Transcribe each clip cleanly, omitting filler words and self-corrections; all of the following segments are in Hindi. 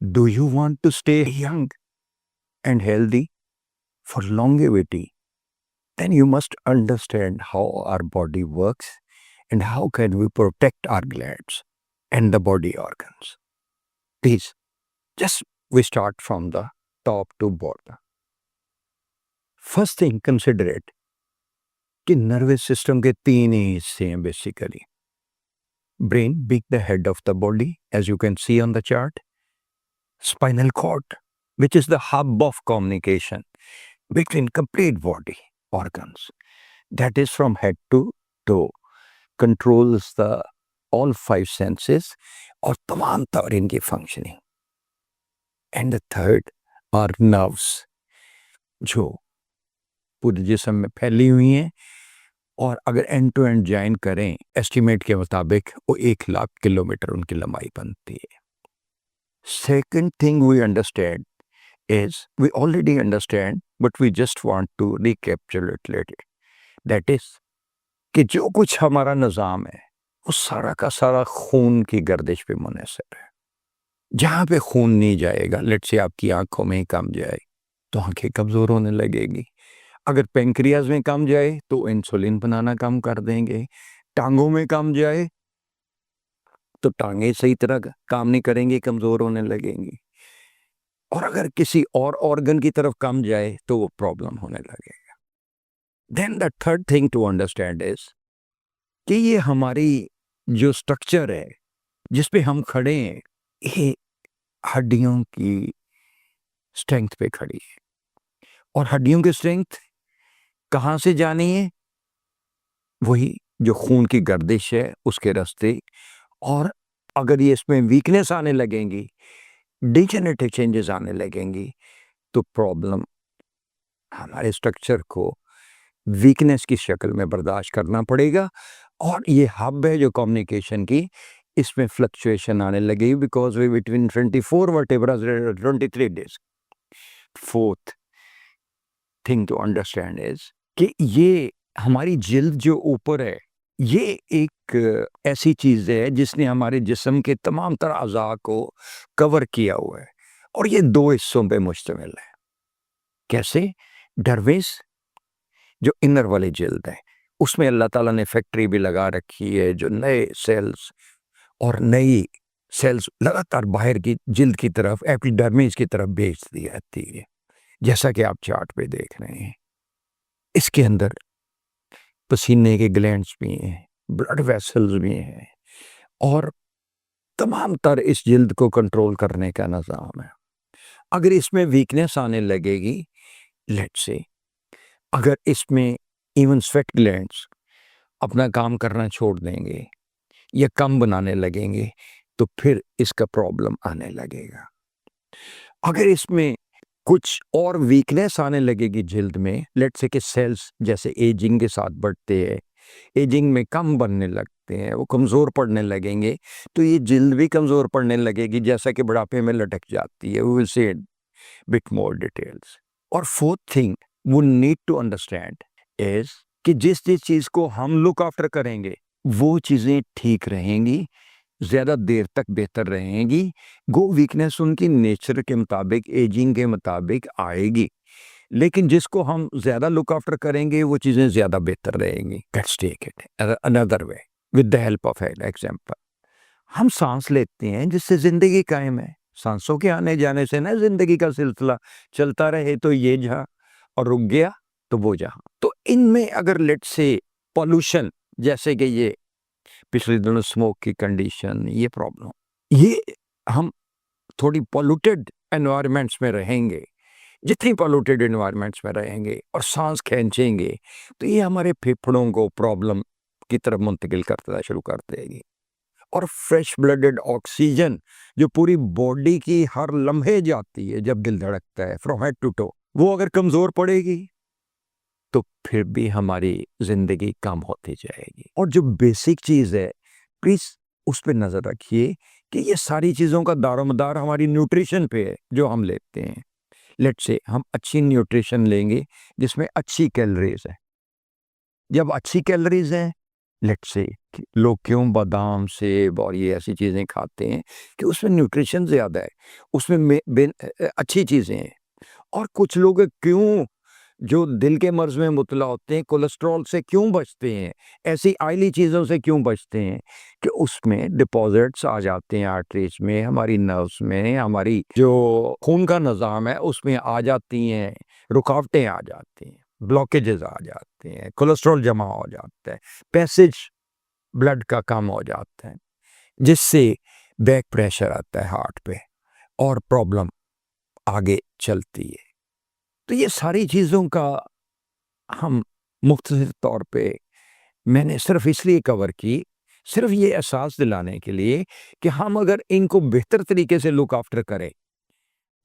Do you want to stay young and healthy for longevity? Then you must understand how our body works and how can we protect our glands and the body organs. Please, just we start from the top to bottom. First thing, consider it कि नर्वस सिस्टम के तीन ही हिस्से हैं basically. Brain being the head of the body, as you can see on the chart. Spinal cord, which is the hub of communication between complete body organs. That is from head to toe. Controls the all five senses और तमाम तरह इनकी functioning. And the third are nerves, जो पूरे जिस्म में फैली हुई हैं और अगर एंड टू एंड ज्वाइन करें एस्टिमेट के मुताबिक वो 1,00,000 किलोमीटर उनकी लंबाई बनती है. Second thing we understand is, we already understand, but we just want to recapitulate it. That is, कि जो कुछ हमारा निज़ाम है वो सारा का सारा खून की गर्दिश पे मुनहसर है. जहाँ पे खून नहीं जाएगा, लेट्स से आपकी आंखों में कम जाए तो आंखें कमज़ोर होने लगेगी. अगर पेंक्रियाज में कम जाए तो इंसुलिन बनाना कम कर देंगे. टांगों में कम जाए तो टांगें सही तरह काम नहीं करेंगी, कमज़ोर होने लगेंगी. और अगर किसी और ऑर्गन की तरफ कम जाए तो वो प्रॉब्लम होने लगेगा. Then the third thing to understand is कि ये हमारी जो स्ट्रक्चर है जिस पे हम खड़े हैं, ये हड्डियों की स्ट्रेंथ पे खड़ी है. और हड्डियों की स्ट्रेंथ कहाँ से जानी है? वही जो खून की गर्दिश है उसके रास्ते. और अगर ये इसमें वीकनेस आने लगेंगी, डिजेनरेटिव चेंजेस आने लगेंगी, तो प्रॉब्लम हमारे स्ट्रक्चर को वीकनेस की शक्ल में बर्दाश्त करना पड़ेगा. और ये हब है जो कम्युनिकेशन की, इसमें फ्लक्चुएशन आने लगेगी because we between 24 vertebra 23 days. Fourth thing to understand is कि ये हमारी जिल्द जो ऊपर है, ये एक ऐसी चीज़ है जिसने हमारे जिस्म के तमाम तरह अज़ा को कवर किया हुआ है और ये दो हिस्सों पे मुश्तमिल है. कैसे? डरवेस जो इनर वाली जिल्द है, उसमें अल्लाह ताला ने फैक्ट्री भी लगा रखी है जो नए सेल्स और नई सेल्स लगातार बाहर की जिल्द की तरफ, एपिडर्मिस की तरफ भेज दी जाती है, जैसा कि आप चार्ट पे देख रहे हैं. इसके अंदर पसीने के ग्लैंड्स भी हैं, ब्लड वेसल्स भी हैं और तमाम तर इस जिल्द को कंट्रोल करने का निज़ाम है. अगर इसमें वीकनेस आने लगेगी, लेट्स से अगर इसमें इवन स्वेट ग्लैंड्स अपना काम करना छोड़ देंगे या कम बनाने लगेंगे तो फिर इसका प्रॉब्लम आने लगेगा. अगर इसमें कुछ और वीकनेस आने लगेगी जिल्द में, लेट्स से कि सेल्स जैसे एजिंग के साथ बढ़ते हैं, एजिंग में कम बनने लगते हैं, वो कमज़ोर पड़ने लगेंगे, तो ये जिल्द भी कमज़ोर पड़ने लगेगी जैसा कि बुढ़ापे में लटक जाती है. We will see bit more details. और fourth thing we need to understand is कि जिस चीज़ को हम लुक आफ्टर करेंगे वो चीज़ें ठीक रहेंगी, ज़्यादा देर तक बेहतर रहेंगी. गो वीकनेस उनकी नेचर के मुताबिक, एजिंग के मुताबिक आएगी, लेकिन जिसको हम ज़्यादा लुक आफ्टर करेंगे वो चीज़ें ज़्यादा बेहतर रहेंगी. Let's take it another way with the help of example. हम सांस लेते हैं जिससे ज़िंदगी कायम है. सांसों के आने जाने से ना ज़िंदगी का सिलसिला चलता रहे, तो ये जहाँ और रुक गया तो वो जहाँ. तो इनमें अगर लेट्स से पॉल्यूशन, जैसे कि ये पिछले दिनों स्मोक की कंडीशन, ये प्रॉब्लम, ये हम थोड़ी पॉल्यूटेड एनवायरनमेंट्स में रहेंगे, जितनी पॉल्यूटेड एनवायरनमेंट्स में रहेंगे और सांस खींचेंगे तो ये हमारे फेफड़ों को प्रॉब्लम की तरफ मुंतकिल करना शुरू कर देगी. और फ्रेश ब्लडेड ऑक्सीजन जो पूरी बॉडी की हर लम्हे जाती है जब दिल धड़कता है फ्रॉम हेड टू टो, वो अगर कमज़ोर पड़ेगी तो फिर भी हमारी ज़िंदगी कम होती जाएगी. और जो बेसिक चीज़ है, प्लीज़ उस पर नज़र रखिए कि ये सारी चीज़ों का दारोमदार हमारी न्यूट्रिशन पे है जो हम लेते हैं. लेट्स से हम अच्छी न्यूट्रिशन लेंगे जिसमें अच्छी कैलोरीज है. जब अच्छी कैलोरीज हैं लेट्स से लोग क्यों बादाम, सेब और ये ऐसी चीज़ें खाते हैं कि उसमें न्यूट्रिशन ज़्यादा है, उसमें अच्छी चीज़ें हैं। और कुछ लोग क्यों जो दिल के मर्ज़ में मुब्तला होते हैं, कोलेस्ट्रॉल से क्यों बचते हैं, ऐसी ऑयली चीज़ों से क्यों बचते हैं कि उसमें डिपॉज़िट्स आ जाते हैं आर्टरीज़ में, हमारी नर्व्स में, हमारी जो खून का निज़ाम है उसमें आ जाती हैं, रुकावटें आ जाती हैं, ब्लॉकेजेस आ जाते हैं, कोलेस्ट्रॉल जमा हो जाता है, पैसेज ब्लड का कम हो जाता है, जिससे बैक प्रेशर आता है हार्ट पे और प्रॉब्लम आगे चलती है। तो ये सारी चीज़ों का हम मुख्तसर तौर पे मैंने सिर्फ इसलिए कवर की, सिर्फ ये एहसास दिलाने के लिए कि हम अगर इनको बेहतर तरीके से लुक आफ्टर करें,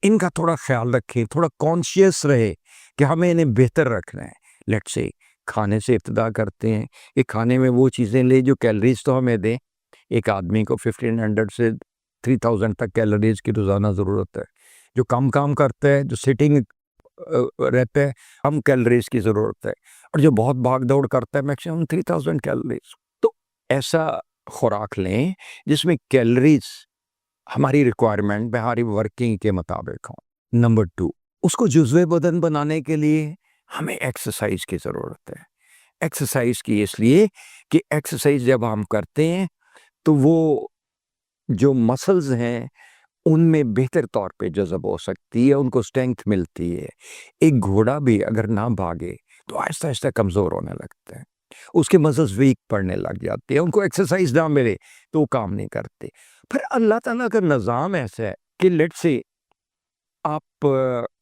इनका थोड़ा ख्याल रखें, थोड़ा कॉन्शियस रहे कि हमें इन्हें बेहतर रखना है। लेट्स से खाने से इब्तिदा करते हैं कि खाने में वो चीज़ें लें जो कैलोरीज तो हमें दें। एक आदमी को 1500 से 3000 तक कैलोरीज की रोज़ाना ज़रूरत है। जो कम काम करता है, जो सिटिंग रहता है, कम कैलोरीज की ज़रूरत है, और जो बहुत भाग दौड़ करता है मैक्सिमम 3000 कैलोरीज। तो ऐसा खुराक लें जिसमें कैलोरीज हमारी रिक्वायरमेंट में, हमारी वर्किंग के मुताबिक हो। नंबर 2, उसको जुज़्वे बदन बनाने के लिए हमें एक्सरसाइज की ज़रूरत है। एक्सरसाइज की इसलिए कि एक्सरसाइज जब हम करते हैं तो वो जो मसल्स हैं उनमें बेहतर तौर पे जज़ब हो सकती है, उनको स्ट्रेंथ मिलती है। एक घोड़ा भी अगर ना भागे तो आहिस्ता-आहिस्ता कमज़ोर होने लगता है। उसके मसल्स वीक पड़ने लग जाते हैं, उनको एक्सरसाइज ना मिले तो वो काम नहीं करते। फिर अल्लाह ताला का निज़ाम ऐसा है कि लेट्स से आप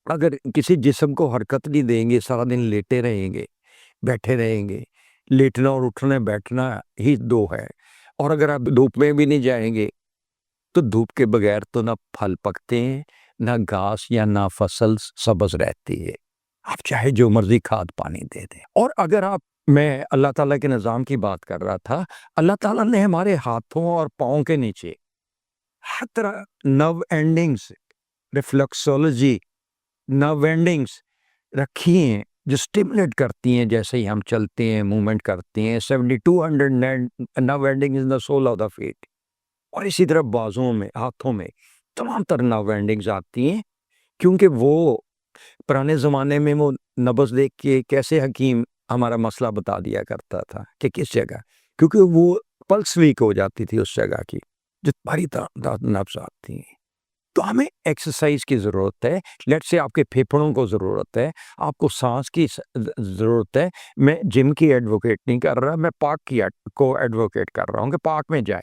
अगर किसी जिस्म को हरकत नहीं देंगे, सारा दिन लेटे रहेंगे, बैठे रहेंगे, लेटना और उठना बैठना ही 2 है, और अगर आप धूप में भी नहीं जाएँगे तो धूप के बगैर तो ना फल पकते हैं, ना घास या ना फसल सब्ज़ रहती है। आप चाहे जो मर्ज़ी खाद पानी दे दें। और अगर आप मैं अल्लाह ताला के निज़ाम की बात कर रहा था, अल्लाह ताला ने हमारे हाथों और पाँव के नीचे हर तरह nerve endings, reflexology, nerve endings रखी हैं, जो स्टिमुलेट करती हैं जैसे ही हम चलते हैं, मूवमेंट करते हैं। 7200 nerve ending in the sole of the feet. और इसी तरह बाजुओं में, हाथों में तमाम तरह नर्व एंडिंग्स आती हैं, क्योंकि वो पुराने ज़माने में वो नब्ज़ देख के कैसे हकीम हमारा मसला बता दिया करता था कि किस जगह, क्योंकि वो पल्स वीक हो जाती थी उस जगह की, जो भारी नब्ज़ आती हैं। तो हमें एक्सरसाइज की ज़रूरत है। लेट्स से आपके फेफड़ों को ज़रूरत है, आपको सांस की ज़रूरत है। मैं जिम की एडवोकेट नहीं कर रहा, मैं पार्क की को एडवोकेट कर रहा हूँ कि पार्क में जाएं,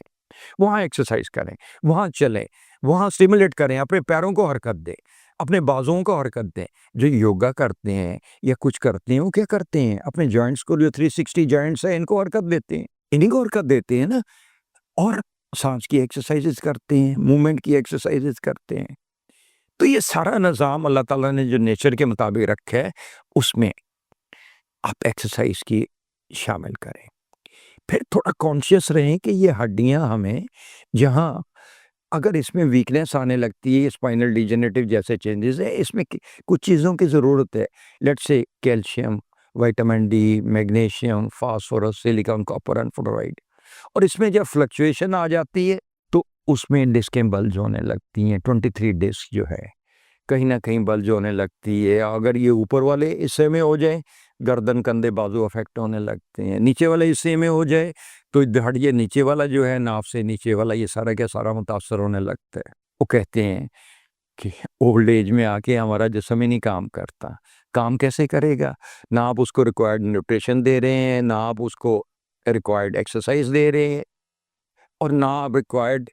वहाँ एक्सरसाइज करें, वहाँ चलें, वहाँ स्टिमुलेट करें, अपने पैरों को हरकत दें, अपने बाजुओं को हरकत दें। जो योगा करते हैं या कुछ करते हैं, वो क्या करते हैं, अपने जॉइंट्स को, जो 360 जॉइंट्स हैं, इनको हरकत देते हैं, इन्हीं को हरकत देते हैं ना। और सांस की एक्सरसाइजेज करते हैं, मूवमेंट की एक्सरसाइजेज करते हैं। तो ये सारा निज़ाम अल्लाह ताला ने जो नेचर के मुताबिक रखा है, उसमें आप एक्सरसाइज की शामिल करें। फिर थोड़ा कॉन्शियस रहें कि ये हड्डियाँ हमें जहाँ अगर इसमें वीकनेस आने लगती है, स्पाइनल डिजेनरेटिव जैसे चेंजेस है, इसमें कुछ चीज़ों की ज़रूरत है। Let's say calcium, vitamin D, magnesium, phosphorus, silicon, copper and fluoride. और इसमें जब फ्लक्चुएशन आ जाती है तो उसमें डिस्कें बल्ज होने लगती हैं। 23 डिस्क जो है कहीं न कहीं बल्ज होने लगती है। अगर ये ऊपर वाले हिस्से में हो जाए, गर्दन, कंधे, बाजू अफ़ेक्ट होने लगते हैं। नीचे वाले हिस्से में हो जाए, तो ये नीचे वाला जो है, नाभ से नीचे वाला, ये सारा का सारा मुतासर होने लगता है। वो कहते हैं कि ओल्ड एज में आके हमारा जिस्म ही नहीं काम करता। काम कैसे करेगा? ना आप उसको रिक्वायर्ड न्यूट्रिशन दे रहे हैं, ना आप उसको रिक्वायर्ड एक्सरसाइज़ दे रहे हैं, और ना आप रिक्वायर्ड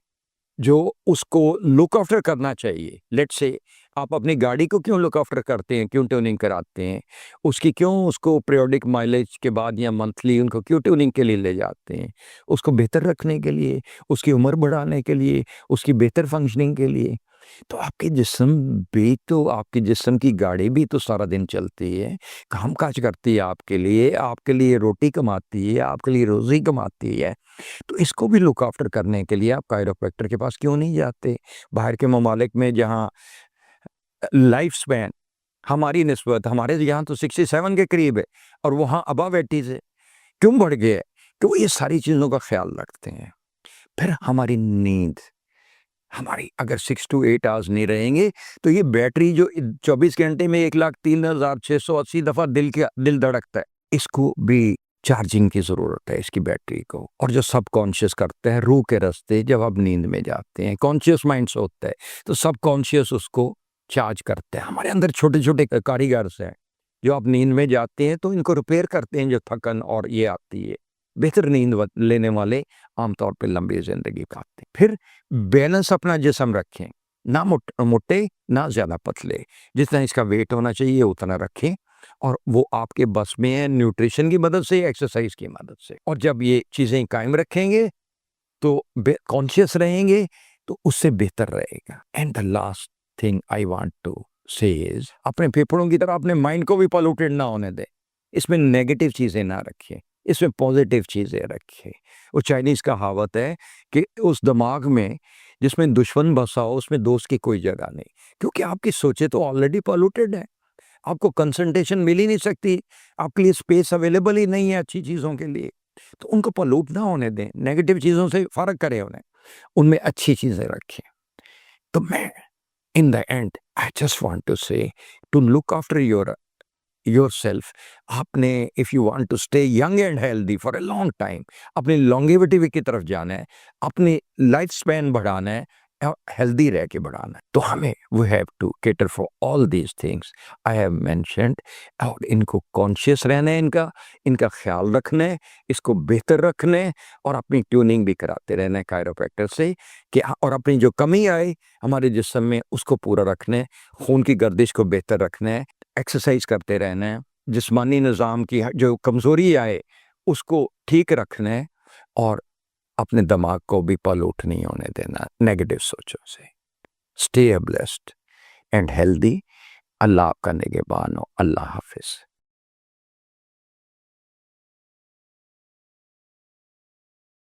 जो उसको लुक आफ्टर करना चाहिए। लेट्स से आप अपनी गाड़ी को क्यों लुक आफ्टर करते हैं, क्यों ट्यूनिंग कराते हैं, उसकी क्यों उसको पीरियोडिक माइलेज के बाद या मंथली उनको क्यों ट्यूनिंग के लिए ले जाते हैं? उसको बेहतर रखने के लिए, उसकी उम्र बढ़ाने के लिए, उसकी बेहतर फंक्शनिंग के लिए। तो आपके जिस्म की गाड़ी भी तो सारा दिन चलती है, काम-काज करती है आपके लिए रोटी कमाती है, आपके लिए रोज़ी कमाती है। तो इसको भी लुक आफ्टर करने के लिए आप कायरोप्रैक्टर के पास क्यों नहीं जाते? बाहर के ममालिक में जहाँ लाइफ स्पैन हमारी निस्बत, हमारे यहाँ तो 67 के करीब है और वहाँ अबव 80 है। क्यों बढ़ गया है? तो ये सारी चीज़ों का ख्याल रखते हैं। फिर हमारी नींद, हमारी अगर 6 टू 8 आवर्स नहीं रहेंगे, तो ये बैटरी जो 24 घंटे में 1,03,680 दफ़ा दिल धड़कता है, इसको भी चार्जिंग की ज़रूरत है, इसकी बैटरी को। और जो सबकॉन्शियस करते हैं रूह के रास्ते, जब आप नींद में जाते हैं, कॉन्शियस माइंड सोता है, तो सबकॉन्शियस उसको चार्ज करते हैं। हमारे अंदर छोटे-छोटे कारीगर्स हैं, जो आप नींद में जाते हैं तो इनको रिपेयर करते हैं, जो थकन और ये आती है। बेहतर नींद लेने वाले आमतौर पे लंबी ज़िंदगी पाते हैं। फिर बैलेंस अपना जिस्म रखें, ना मोटे, ना ज़्यादा पतले। जितना इसका वेट होना चाहिए उतना रखें, और वो आपके बस में है न्यूट्रिशन की मदद से, एक्सरसाइज की मदद से। और जब ये चीज़ें कायम रखेंगे तो कॉन्शियस रहेंगे, तो उससे बेहतर रहेगा। And the last thing I want to say is, अपने फेफड़ों की तरह अपने माइंड को भी पॉल्यूटेड ना होने दें। इसमें नेगेटिव चीज़ें ना रखिए, इसमें पॉजिटिव चीज़ें रखिए। वो चाइनीज़ कहावत है कि उस दिमाग में जिसमें दुश्मन बसा हो, उसमें दोस्त की कोई जगह नहीं, क्योंकि आपकी सोचें तो ऑलरेडी पॉल्यूटेड है। आपको कंसंट्रेशन मिल ही नहीं सकती, आपके लिए स्पेस अवेलेबल ही नहीं है अच्छी चीज़ों के लिए। तो उनको पॉल्यूट ना होने दें, नेगेटिव चीज़ों से फ़र्क करें उन्हें, उनमें अच्छी चीज़ें रखें। तो मैं in the end I just want to say to look after yourself. आपने if you want to stay young and healthy for a long time, अपनी लॉन्गेविटी की तरफ जाना है, अपनी लाइफ स्पैन बढ़ाना है, हेल्दी रह के बढ़ाना है, तो हमें we have to cater for all these things I have mentioned. और इनको कॉन्शियस रहना है, इनका ख्याल रखना है, इसको बेहतर रखना है, और अपनी ट्यूनिंग भी कराते रहना है कायरोप्रैक्टर से कि और अपनी जो कमी आए हमारे जिस्म में उसको पूरा रखना है, खून की गर्दिश को बेहतर रखना है, एक्सरसाइज करते रहना है, जिस्मानी निज़ाम की जो कमज़ोरी आए उसको ठीक रखना है, और अपने दिमाग को भी पॉल्यूट नहीं होने देना नेगेटिव सोचों से। Stay blessed and healthy. Allah आपका निगहबान हो। अल्लाह हाफिज़।